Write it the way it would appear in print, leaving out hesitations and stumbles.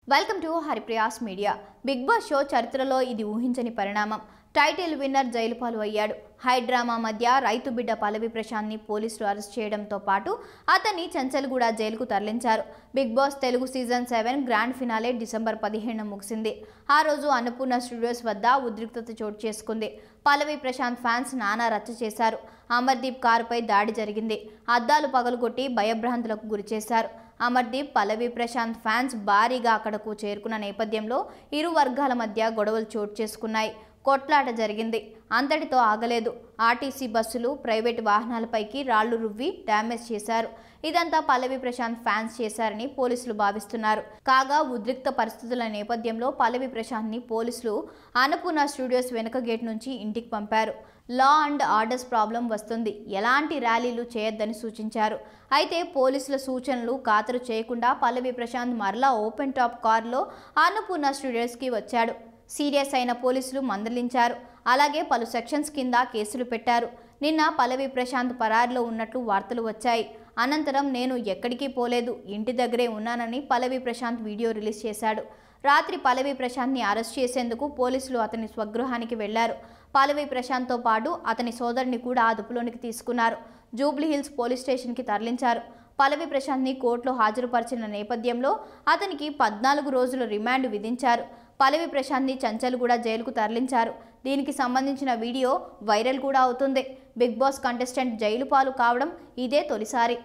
Welcome to Haripriyas media. Bigg Boss show చరిత్రలో ఇది ఊహించని పరిణామం. టైటిల్ విన్నర్ జైలు పాలు అయ్యాడు. హై డ్రామా మధ్య రైతు బిడ్డ పల్లవి ప్రశాంత్ని పోలీసులు అరెస్ట్ చేయడంతో పాటు అతన్ని చెంచల్గూడ జైలుకు తరలించారు. Bigg Boss Telugu season 7 grand finale December 15న ముగిసింది. ఆ రోజు అన్నపూర్ణ స్టూడియోస్ వద్ద ఉద్రిక్తత చోటు చేసుకుంది. పల్లవి ప్రశాంత్ ఫ్యాన్స్ నానా రచ్చ చేశారు. అమర్దీప్ కారుపై దాడి జరిగింది. అద్దాలు పగలుగొట్టి భయభ్రాంతులకు గురిచేశారు. అమర్దీప్, పల్లవి ప్రశాంత్ ఫ్యాన్స్ భారీగా అక్కడకు చేరుకున్న నేపథ్యంలో ఇరు వర్గాల మధ్య గొడవలు చోటు చేసుకున్నాయి. కొట్లాట జరిగింది. అంతటితో ఆగలేదు. ఆర్టీసీ బస్సులు, ప్రైవేటు వాహనాలపైకి రాళ్లు రువ్వి డ్యామేజ్ చేశారు. ఇదంతా పల్లవి ప్రశాంత్ ఫ్యాన్స్ చేశారని పోలీసులు భావిస్తున్నారు. కాగా ఉద్రిక్త పరిస్థితుల నేపథ్యంలో పల్లవి ప్రశాంత్ని పోలీసులు అన్నపూర్ణ స్టూడియోస్ వెనుక గేట్ నుంచి ఇంటికి పంపారు. లా అండ్ ఆర్డర్స్ ప్రాబ్లం వస్తుంది, ఎలాంటి ర్యాలీలు చేయొద్దని సూచించారు. అయితే పోలీసుల సూచనలు ఖాతరు చేయకుండా పల్లవి ప్రశాంత్ మరలా ఓపెన్ టాప్ కారులో అన్నపూర్ణ స్టూడియోస్కి వచ్చాడు. సీరియస్ అయిన పోలీసులు మందలించారు. అలాగే పలు సెక్షన్స్ కింద కేసులు పెట్టారు. నిన్న పల్లవి ప్రశాంత్ పరారిలో ఉన్నట్లు వార్తలు వచ్చాయి. అనంతరం నేను ఎక్కడికి పోలేదు, ఇంటి దగ్గరే ఉన్నానని పల్లవి ప్రశాంత్ వీడియో రిలీజ్ చేశాడు. రాత్రి పల్లవి ప్రశాంత్ని అరెస్ట్ చేసేందుకు పోలీసులు అతని స్వగృహానికి వెళ్లారు. పల్లవి ప్రశాంత్తో పాటు అతని సోదరుని కూడా అదుపులోనికి తీసుకున్నారు. జూబ్లీహిల్స్ పోలీస్ స్టేషన్కి తరలించారు. పల్లవి ప్రశాంత్ని కోర్టులో హాజరుపరిచిన నేపథ్యంలో అతనికి 14 రోజుల రిమాండ్ విధించారు. పల్లవి ప్రశాంత్ని చెంచల్గూడ జైలుకు తరలించారు. దీనికి సంబంధించిన వీడియో వైరల్ కూడా అవుతుంది. బిగ్ బాస్ కంటెస్టెంట్ జైలు పాలు కావడం ఇదే తొలిసారి.